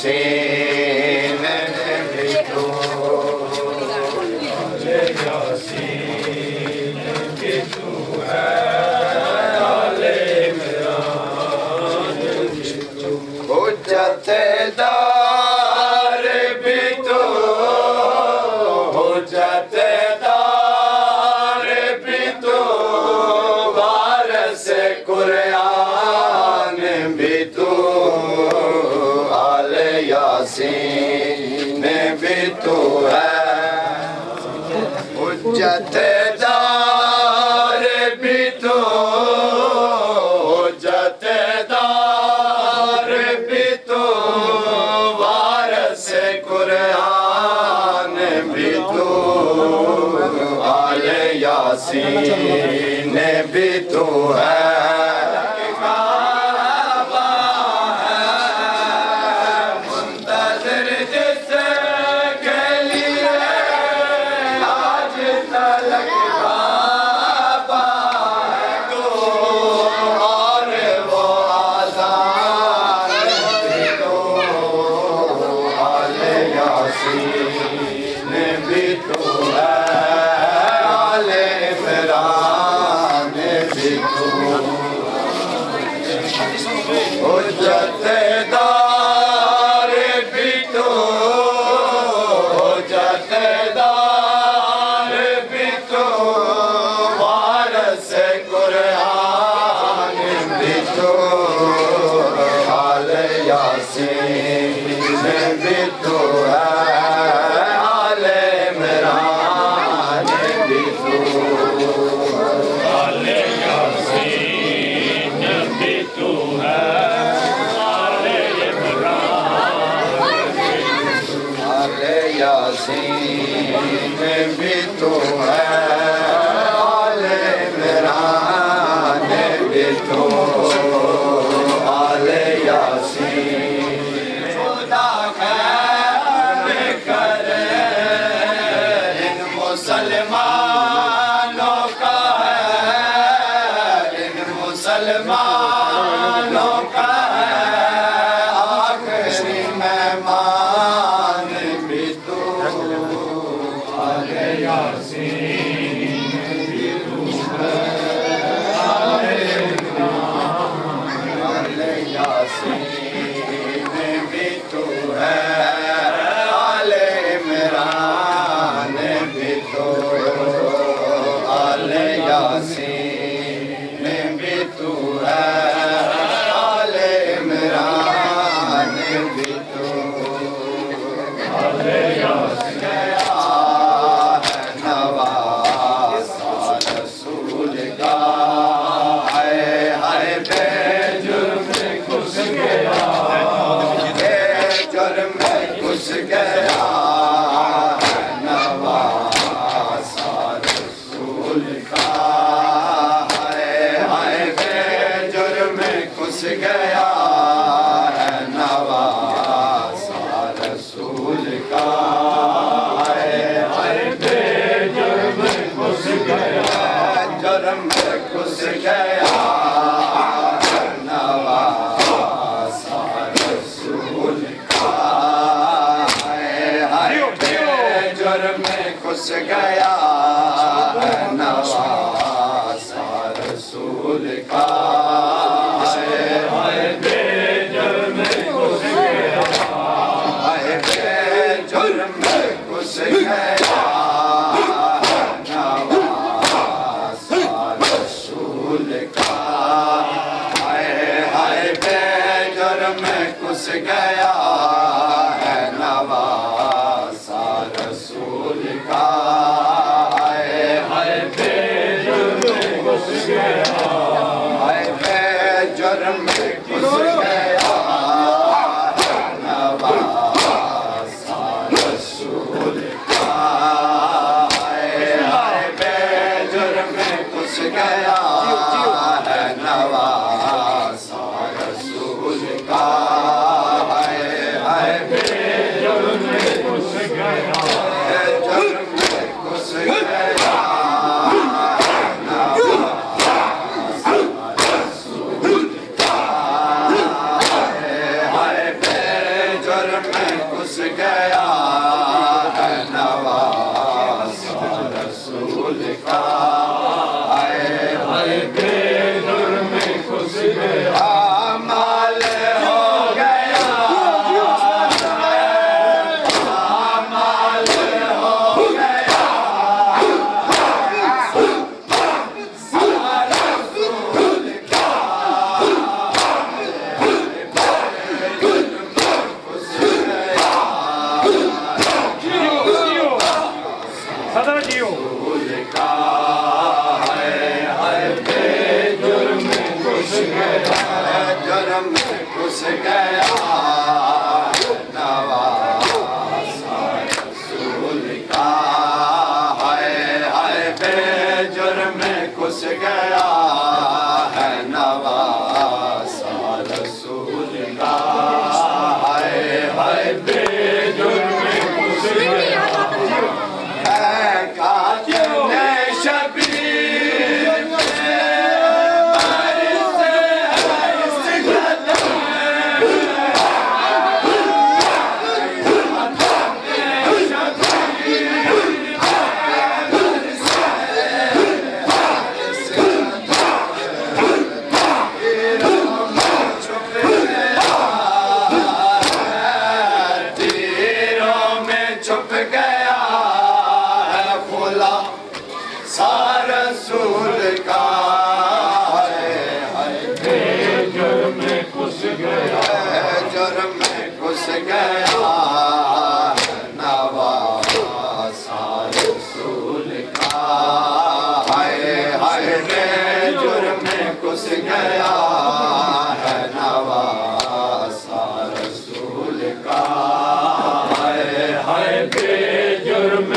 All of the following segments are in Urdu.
یاسین میں بھی تو یاسین بھی تو ہے عالم عمران بھی تو حجت دار بھی تو حجت دار بھی تو وارث قرآن بھی تو آل یاسین بھی تو ہے حجت دار بھی تو حجت دار بھی تو وارث قرآن بھی تو آل یاسین بھی تو ہے حجت دار بھی تو حجت دار بھی تو وارث قرآن بھی تو آل یاسین بھی تو ہے آل عمران بھی تو آل یاسین بھی تو ہے یاسین بھی تو ہے آل عمران بھی تو آل یاسین خدا خیر کرے ان مسلمانوں کا ہے ان مسلمانوں کا ہے آخری مہمان بھی تو آل یاسین بھی تو ہے آل یاسین بھی تو ہے آل عمران بھی تو آل یاسین بھی تو ہے آل عمران بھی تو آل یاسین گھس گیا نواسا رسول کا ہائے بے جرم گھس گیا نواسا رسول کا ہائے بے جرم گھس گیا جرم گھس گیا نواسا رسول کا جرم گھس گیا نواسا رسول کا ہائے بے جرم گھس گیا ہائے بے جرم گھس گیا نواسا رسول کا ہائے بے جرم گھس گیا نواسا رسول کا ہائے بے جرم گھس گیا ہائے بے جرم گھس گیا نواسا رسول کا ہائے بے جرم گھس گیا نواسا رسول کا ہائے بے جرم گھس گیا جرم گھس گیا نواسا رسول کا رسول کا ہے بے جرم گھس گیا جرم گھس گیا نواسا رسول کا ہے بے جرم گھس گیا ہے نواسا رسول کا ہے بے جرم گھس گیا رسول کا ہے جرم گھس گیا جرم گھس گیا نواسا رسول کا ہے جرم گھس گیا ہے نواسا رسول کا ہے بے جرم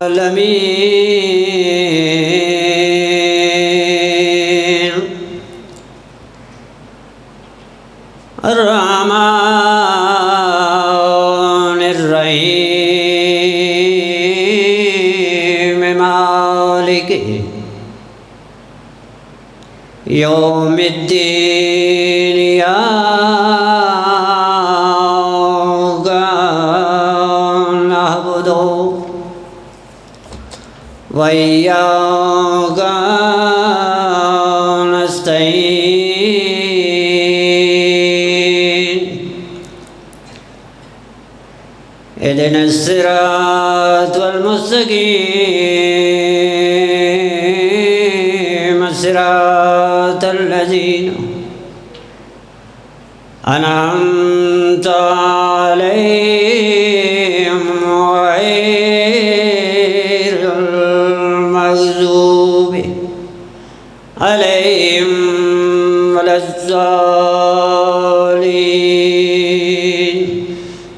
العالمين الرحمن الرحيم مالك يوم الدين إياك نعبد وإياك نستعين اهدنا الصراط المستقيم صراط الذين أنعمت عليهم غير المغضوب عليهم ولا الضالين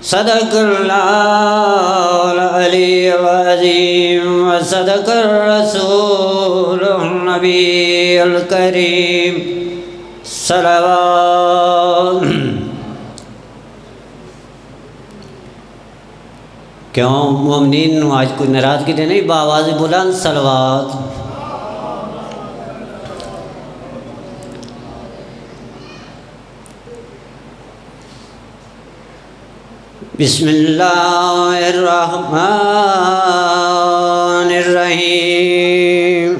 صدق الله العلي العظيم وصدق الرسول النبي الكريم صلوات. کیوں مومنین نو آج کوئی ناراضگی دے نہیں، بآواز بلند صلوات. بسم اللہ الرحمن الرحیم.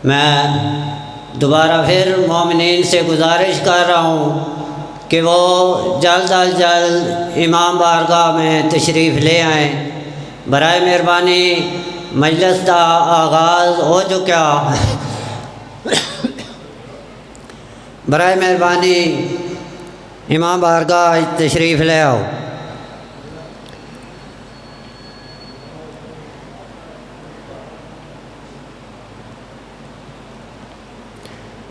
میں دوبارہ پھر مومنین سے گزارش کر رہا ہوں کہ وہ جلد از جلد امام بارگاہ میں تشریف لے آئیں. برائے مہربانی مجلس کا آغاز ہو چکا. برائے مہربانی امام بارگاہ تشریف لے آؤ.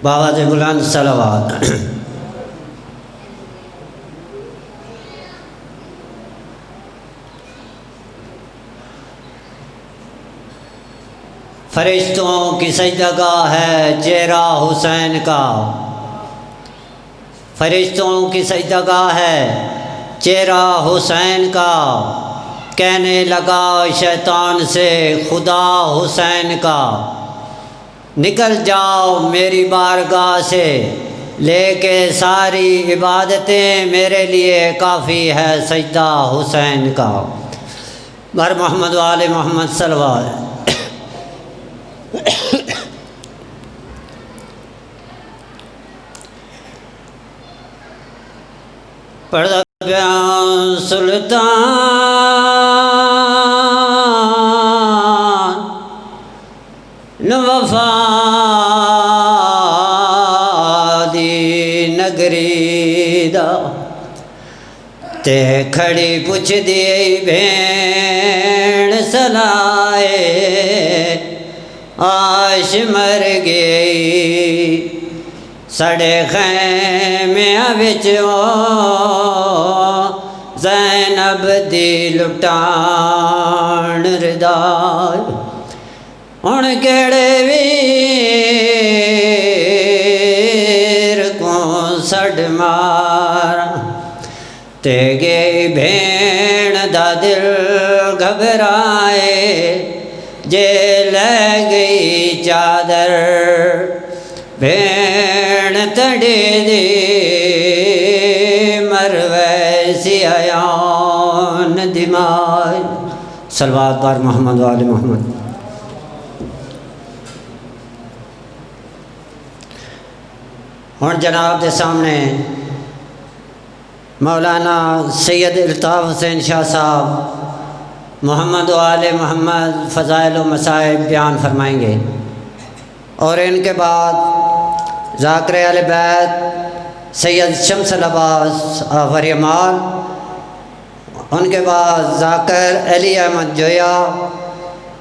بآواز بلند صلوات. فرشتوں کی سجدگاہ ہے چہرہ حسین کا. فرشتوں کی سجدگاہ ہے چہرہ حسین کا. کہنے لگا شیطان سے خدا حسین کا، نکل جاؤ میری بارگاہ سے، لے کے ساری عبادتیں میرے لیے کافی ہے سجدہ حسین کا. بر محمد وآل محمد صلوات. پردہ بیان سلطان وفا دی نگری دا تے کھڑی پوچھ دی بھیڑ سلائے آش مر گئی سڑے خیمیاں بچ زینب دی لٹان ردائے. ہن کیڑے ویر کو سڑ مارا تے گئی بھیڑ دا دل گھبرائے جے لے گئی چادر بھیڑ تڑی دی مرویسی عیان دماغ. صلوات بر محمد وآل محمد. ہوں جناب دے سامنے مولانا سید الطاف حسین شاہ صاحب محمد وآل محمد فضائل و مصائب بیان فرمائیں گے، اور ان کے بعد ذاکر اہل بیت سید شمس العباس آفریمال، ان کے بعد ذاکر علی احمد جویا،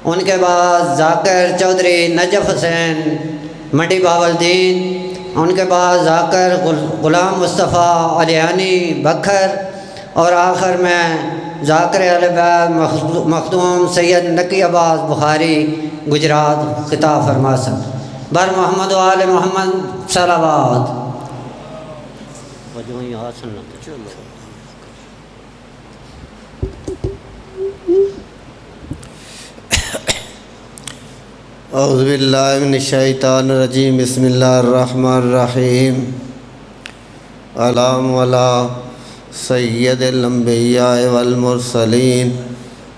ان کے بعد ذاکر چودھری نجف حسین منڈی بہاولدین، ان کے بعد ذاکر غلام مصطفیٰ علیانی بکھر، اور آخر میں ذاکر اہل بیت مخدوم سید نقی عباس بخاری گجرات خطاب فرما سن۔ بر محمد و آل محمد صلوات۔ اعوذ باللہ من الشیطان الرجیم، بسم اللہ الرحمن الرحیم۔ اللہم علی سید الانبیاء والمرسلین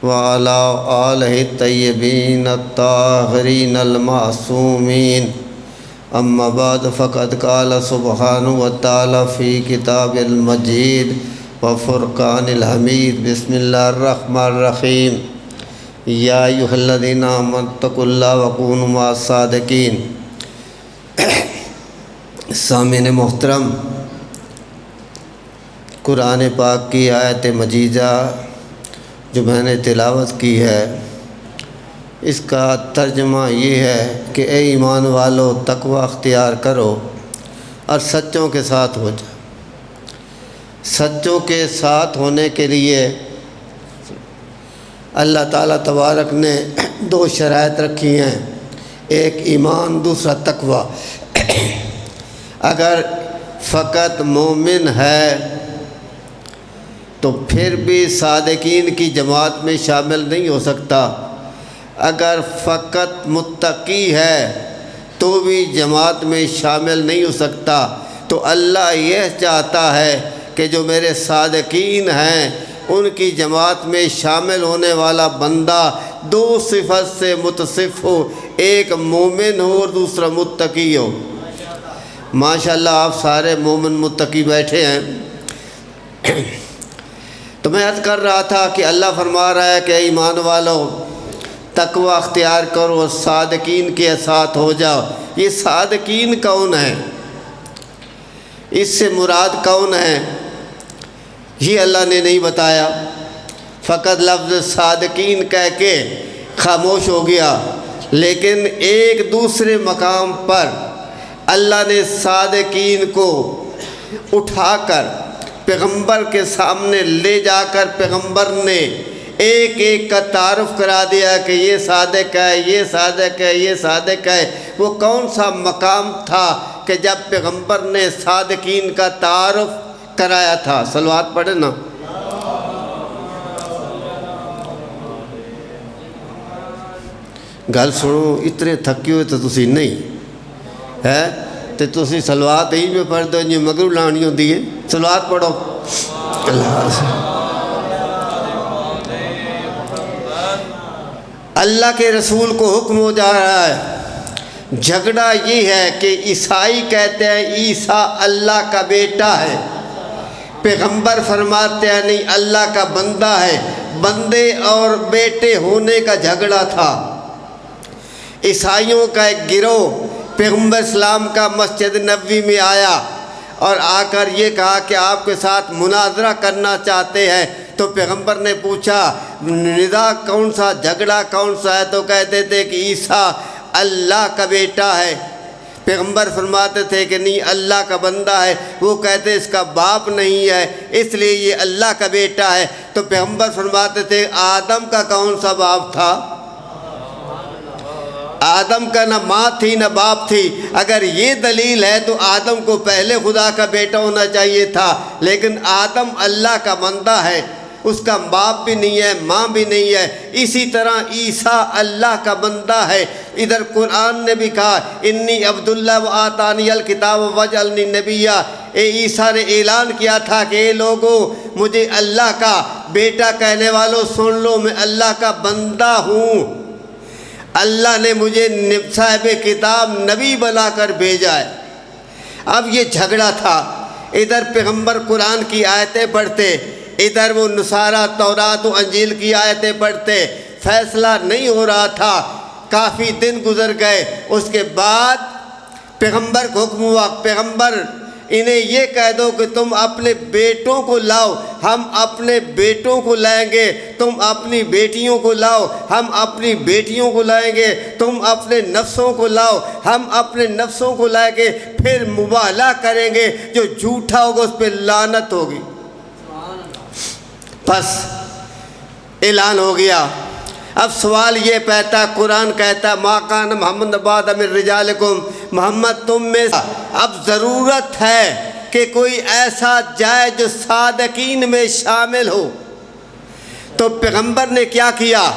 وعلی آلہ الطیبین الطاہرین المعصومین، اما بعد فقد قال سبحانہ وتعالی فی کتاب المجید وفرقان الحمید۔ بسم اللہ الرحمن الرحیم۔ یا ایھا الذین آمنوا اتقوا اللہ وکونوا مع الصادقین۔ سامعین محترم، قرآن پاک کی آیت مجیدہ جو میں نے تلاوت کی ہے، اس کا ترجمہ یہ ہے کہ اے ایمان والو، تقوی اختیار کرو اور سچوں کے ساتھ ہو جاؤ۔ سچوں کے ساتھ ہونے کے لیے اللہ تعالیٰ تبارک نے دو شرائط رکھی ہیں، ایک ایمان، دوسرا تقوی۔ اگر فقط مومن ہے تو پھر بھی صادقین کی جماعت میں شامل نہیں ہو سکتا، اگر فقط متقی ہے تو بھی جماعت میں شامل نہیں ہو سکتا۔ تو اللہ یہ چاہتا ہے کہ جو میرے صادقین ہیں ان کی جماعت میں شامل ہونے والا بندہ دو صفت سے متصف ہو، ایک مومن ہو اور دوسرا متقی ہو۔ ماشاءاللہ آپ سارے مومن متقی بیٹھے ہیں۔ تو میں عرض کر رہا تھا کہ اللہ فرما رہا ہے کہ ایمان والو، تقوی اختیار کرو اور صادقین کے ساتھ ہو جاؤ۔ یہ صادقین کون ہیں؟ اس سے مراد کون ہیں؟ یہ اللہ نے نہیں بتایا، فقط لفظ صادقین کہہ کے خاموش ہو گیا، لیکن ایک دوسرے مقام پر اللہ نے صادقین کو اٹھا کر پیغمبر کے سامنے لے جا کر پیغمبر نے ایک ایک کا تعارف کرا دیا کہ یہ صادق ہے، یہ صادق ہے، یہ صادق ہے۔ وہ کون سا مقام تھا کہ جب پیغمبر نے صادقین کا تعارف کرایا تھا؟ صلوات پڑھیں نا۔ گل سنو، اتنے تھکے ہوئے تو تسی نہیں ہے تو تسی صلوات ہی میں پڑھ دو جو مغرب لانی ہوتی ہے۔ صلوات پڑھو۔ اللہ کے رسول کو حکم ہو جا رہا ہے۔ جھگڑا یہ ہے کہ عیسائی کہتے ہیں عیسیٰ اللہ کا بیٹا ہے، پیغمبر فرماتے ہیں نہیں، اللہ کا بندہ ہے۔ بندے اور بیٹے ہونے کا جھگڑا تھا۔ عیسائیوں کا ایک گروہ پیغمبر اسلام کا مسجد نبوی میں آیا اور آ کر یہ کہا کہ آپ کے ساتھ مناظرہ کرنا چاہتے ہیں۔ تو پیغمبر نے پوچھا نزاع کون سا، جھگڑا کون سا ہے؟ تو کہتے تھے کہ عیسیٰ اللہ کا بیٹا ہے۔ پیغمبر فرماتے تھے کہ نہیں، اللہ کا بندہ ہے۔ وہ کہتے اس کا باپ نہیں ہے، اس لیے یہ اللہ کا بیٹا ہے۔ تو پیغمبر فرماتے تھے آدم کا کون سا باپ تھا؟ آدم کا نہ ماں تھی نہ باپ تھی۔ اگر یہ دلیل ہے تو آدم کو پہلے خدا کا بیٹا ہونا چاہیے تھا، لیکن آدم اللہ کا بندہ ہے، اس کا باپ بھی نہیں ہے، ماں بھی نہیں ہے۔ اسی طرح عیسیٰ اللہ کا بندہ ہے۔ ادھر قرآن نے بھی کہا انی عبداللہ و آتانی الکتاب وجعلنی نبیہ۔ اے عیسیٰ نے اعلان کیا تھا کہ اے لوگو، مجھے اللہ کا بیٹا کہنے والوں سن لو، میں اللہ کا بندہ ہوں۔ اللہ نے مجھے صاحب کتاب نبی بنا کر بھیجا ہے۔ اب یہ جھگڑا تھا، ادھر پیغمبر قرآن کی آیتیں پڑھتے، ادھر وہ نصارہ تورات و انجیل کی آیتیں پڑھتے، فیصلہ نہیں ہو رہا تھا۔ کافی دن گزر گئے، اس کے بعد پیغمبر کو حکم ہوا، پیغمبر انہیں یہ کہہ دو کہ تم اپنے بیٹوں کو لاؤ، ہم اپنے بیٹوں کو لائیں گے، تم اپنی بیٹیوں کو لاؤ، ہم اپنی بیٹیوں کو لائیں گے، تم اپنے نفسوں کو لاؤ، ہم اپنے نفسوں کو لائیں گے، پھر مباہلہ کریں گے، جو جھوٹا ہوگا اس پہ لعنت ہوگی۔ بس اعلان ہو گیا۔ اب سوال یہ پیدا، قرآن کہتا ما کان محمد بعد من رجالکم، محمد تم میں اب ضرورت ہے کہ کوئی ایسا جائے جو صادقین میں شامل ہو۔ تو پیغمبر نے کیا کیا؟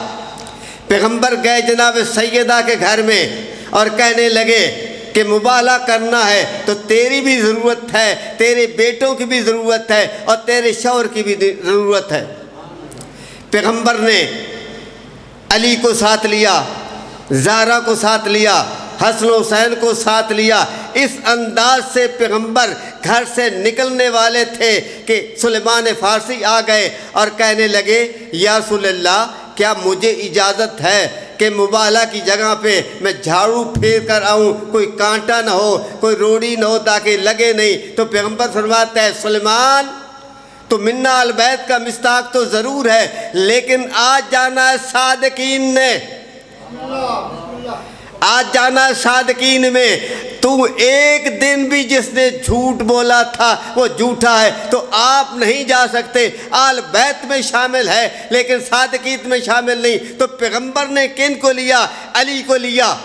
پیغمبر گئے جناب سیدہ کے گھر میں اور کہنے لگے کہ مباہلہ کرنا ہے تو تیری بھی ضرورت ہے، تیرے بیٹوں کی بھی ضرورت ہے، اور تیرے شوہر کی بھی ضرورت ہے۔ پیغمبر نے علی کو ساتھ لیا، زہرا کو ساتھ لیا، حسن و حسین کو ساتھ لیا۔ اس انداز سے پیغمبر گھر سے نکلنے والے تھے کہ سلیمان فارسی آ گئے اور کہنے لگے یا رسول اللہ کیا مجھے اجازت ہے کہ مباہلہ کی جگہ پہ میں جھاڑو پھیر کر آؤں، کوئی کانٹا نہ ہو، کوئی روڑی نہ ہو تاکہ لگے نہیں؟ تو پیغمبر فرماتا ہے سلیمان تو منا البیت کا مستاق تو ضرور ہے، لیکن آج جانا ہے صادقین نے، آج جانا ہے صادقین میں۔ تو ایک دن بھی جس نے جھوٹ بولا تھا وہ جھوٹا ہے، تو آپ نہیں جا سکتے۔ آل بیت میں شامل ہے لیکن صادقین میں شامل نہیں۔ تو پیغمبر نے کن کو لیا؟ علی کو لیا۔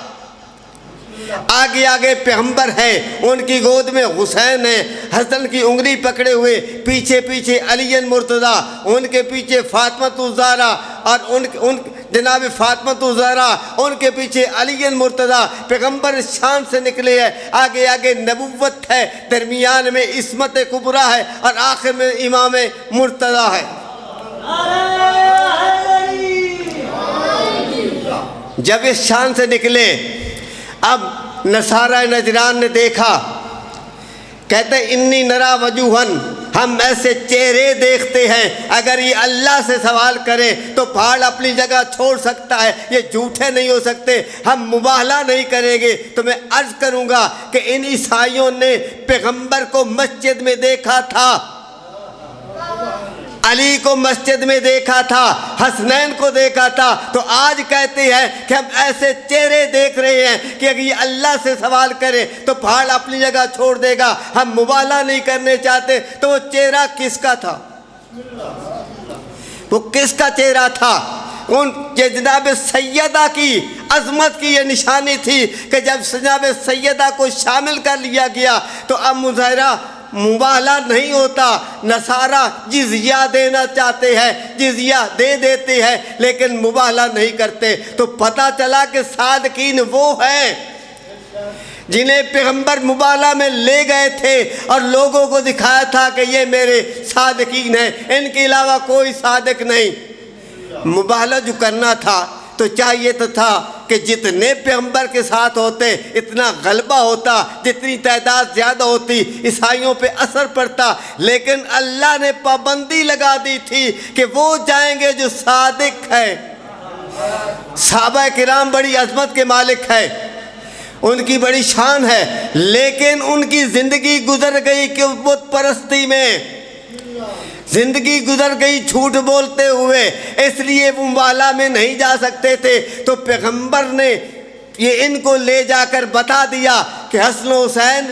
آگے آگے پیغمبر ہیں، ان کی گود میں حسین ہیں، حسن کی انگلی پکڑے ہوئے، پیچھے پیچھے علی مرتضیٰ، ان کے پیچھے فاطمہ الزہرا، اور ان جناب فاطمہ الزہرا، ان کے پیچھے علی مرتضیٰ۔ پیغمبر شان سے نکلے ہیں، آگے آگے نبوت ہے، درمیان میں عصمت کبریٰ ہے، اور آخر میں امام مرتضیٰ ہے۔ جب اس شان سے نکلے، اب نصارہ نجران نے دیکھا، کہتے ہیں انی نرا وجوہن، ہم ایسے چہرے دیکھتے ہیں اگر یہ اللہ سے سوال کرے تو پہاڑ اپنی جگہ چھوڑ سکتا ہے، یہ جھوٹے نہیں ہو سکتے، ہم مباہلہ نہیں کریں گے۔ تو میں عرض کروں گا کہ ان عیسائیوں نے پیغمبر کو مسجد میں دیکھا تھا، علی کو مسجد میں دیکھا تھا، حسنین کو دیکھا تھا، تو آج کہتے ہیں کہ ہم ایسے چہرے دیکھ رہے ہیں کہ اگر یہ اللہ سے سوال کرے تو پہاڑ اپنی جگہ چھوڑ دے گا، ہم مباہلہ نہیں کرنے چاہتے۔ تو وہ چہرہ کس کا تھا؟ وہ کس کا چہرہ تھا؟ ان جناب سیدہ کی عظمت کی یہ نشانی تھی کہ جب جناب سیدہ کو شامل کر لیا گیا تو اب مظاہرہ مباہلہ نہیں ہوتا۔ نصارہ جزیہ دینا چاہتے ہیں، جزیہ دے دیتے ہیں لیکن مباہلہ نہیں کرتے۔ تو پتہ چلا کہ صادقین وہ ہیں جنہیں پیغمبر مباہلہ میں لے گئے تھے اور لوگوں کو دکھایا تھا کہ یہ میرے صادقین ہیں، ان کے علاوہ کوئی صادق نہیں۔ مباہلہ جو کرنا تھا تو چاہیے تو تھا کہ جتنے پیغمبر کے ساتھ ہوتے اتنا غلبہ ہوتا، جتنی تعداد زیادہ ہوتی عیسائیوں پہ اثر پڑتا، لیکن اللہ نے پابندی لگا دی تھی کہ وہ جائیں گے جو صادق ہے۔ صحابہ کرام بڑی عظمت کے مالک ہیں، ان کی بڑی شان ہے، لیکن ان کی زندگی گزر گئی کہ بت پرستی میں، زندگی گزر گئی جھوٹ بولتے ہوئے، اس لیے وہ مباہلہ میں نہیں جا سکتے تھے۔ تو پیغمبر نے یہ ان کو لے جا کر بتا دیا کہ حسن و حسین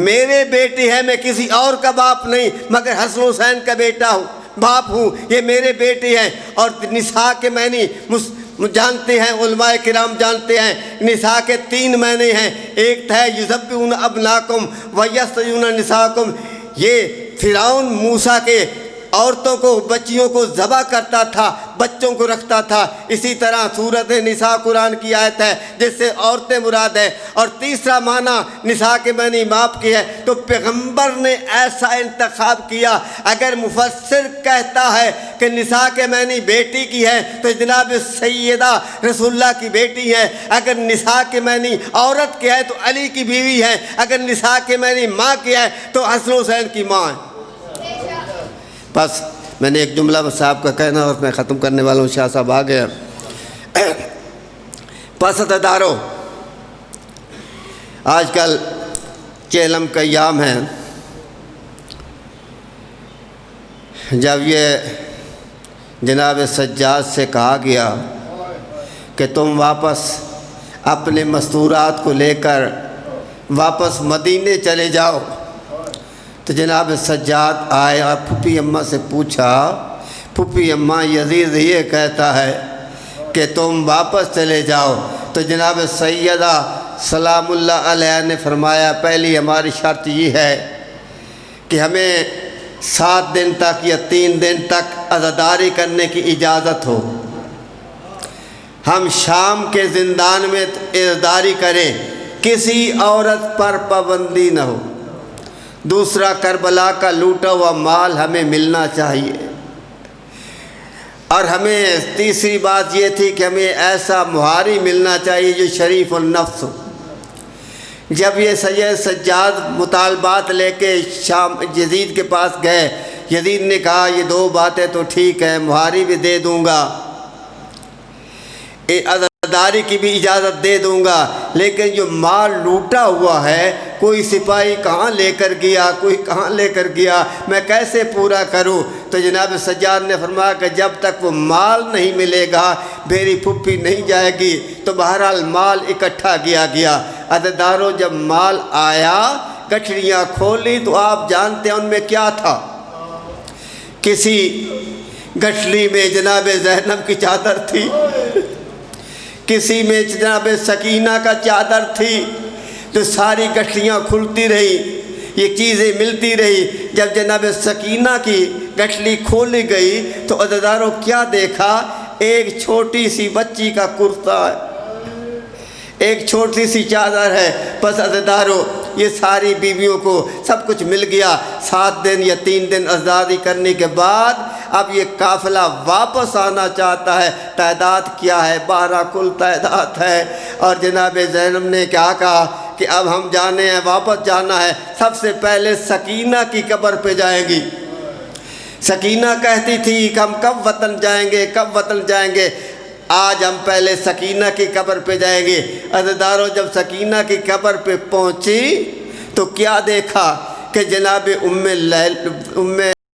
میرے بیٹے ہیں، میں کسی اور کا باپ نہیں مگر حسن و حسین کا بیٹا ہوں، باپ ہوں، یہ میرے بیٹے ہیں۔ اور نساء کے معنی جانتے ہیں، علماء کرام جانتے ہیں، نساء کے 3 معنی ہیں، ایک تھا یذبحون ابناکم ویستحیون نساءکم۔ یہ فرعون موسیٰ کے عورتوں کو، بچیوں کو ذبح کرتا تھا، بچوں کو رکھتا تھا۔ اسی طرح سورۃ نساء قرآن کی آیت ہے جس سے عورتیں مراد ہے۔ اور تیسرا معنی نساء کے معنی باپ کی ہے۔ تو پیغمبر نے ایسا انتخاب کیا، اگر مفسر کہتا ہے کہ نساء کے معنی بیٹی کی ہے تو جناب سیدہ رسول اللہ کی بیٹی ہے، اگر نساء کے معنی عورت کی ہے تو علی کی بیوی ہے، اگر نساء کے معنی ماں کی ہے تو حسن حسین کی ماں ہے۔ بس میں نے ایک جملہ صاحب کا کہنا اور میں ختم کرنے والا ہوں، شاہ صاحب آ گئے۔ پسنداروں، آج کل چہلم کا ایام ہے جب یہ جناب سجاد سے کہا گیا کہ تم واپس اپنے مستورات کو لے کر واپس مدینے چلے جاؤ، تو جناب سجاد آئے اور پھوپھی اماں سے پوچھا، پھوپھی اماں یزید یہ کہتا ہے کہ تم واپس چلے جاؤ، تو جناب سیدہ سلام اللہ علیہ نے فرمایا پہلی ہماری شرط یہ ہے کہ ہمیں 7 دن تک یا 3 دن تک عزاداری کرنے کی اجازت ہو، ہم شام کے زندان میں عزاداری کریں، کسی عورت پر پابندی نہ ہو، دوسرا کربلا کا لوٹا ہوا مال ہمیں ملنا چاہیے، اور ہمیں تیسری بات یہ تھی کہ ہمیں ایسا مہاری ملنا چاہیے جو شریف النفس ہو۔ جب یہ سید سجاد مطالبات لے کے شام یزید کے پاس گئے، یزید نے کہا یہ 2 باتیں تو ٹھیک ہیں، مہاری بھی دے دوں گا، عزاداری کی بھی اجازت دے دوں گا، لیکن جو مال لوٹا ہوا ہے کوئی سپاہی کہاں لے کر گیا، کوئی کہاں لے کر گیا، میں کیسے پورا کروں؟ تو جناب سجاد نے فرمایا کہ جب تک وہ مال نہیں ملے گا میری پھوپھی نہیں جائے گی۔ تو بہرحال مال اکٹھا کیا گیا، عزاداروں جب مال آیا گٹھڑیاں کھولی تو آپ جانتے ہیں ان میں کیا تھا، کسی گٹھلی میں جناب زینب کی چادر تھی، کسی میں جناب سکینہ کا چادر تھی، تو ساری گٹھلیاں کھلتی رہی، یہ چیزیں ملتی رہی۔ جب جناب سکینہ کی گٹھلی کھولی گئی تو عزاداروں کیا دیکھا، ایک چھوٹی سی بچی کا کرتا ہے، ایک چھوٹی سی چادر ہے۔ بس عزاداروں یہ ساری بیویوں کو سب کچھ مل گیا۔ 7 دن یا 3 دن عزاداری کرنے کے بعد اب یہ قافلہ واپس آنا چاہتا ہے۔ تعداد کیا ہے؟ 12 کل تعداد ہے۔ اور جناب زینب نے کیا کہا کہ اب ہم جانے ہیں، واپس جانا ہے، سب سے پہلے سکینہ کی قبر پہ جائیں گی۔ سکینہ کہتی تھی کہ ہم کب وطن جائیں گے، کب وطن جائیں گے، آج ہم پہلے سکینہ کی قبر پہ جائیں گے۔ عزاداروں جب سکینہ کی قبر پہ پہنچی تو کیا دیکھا کہ جناب ام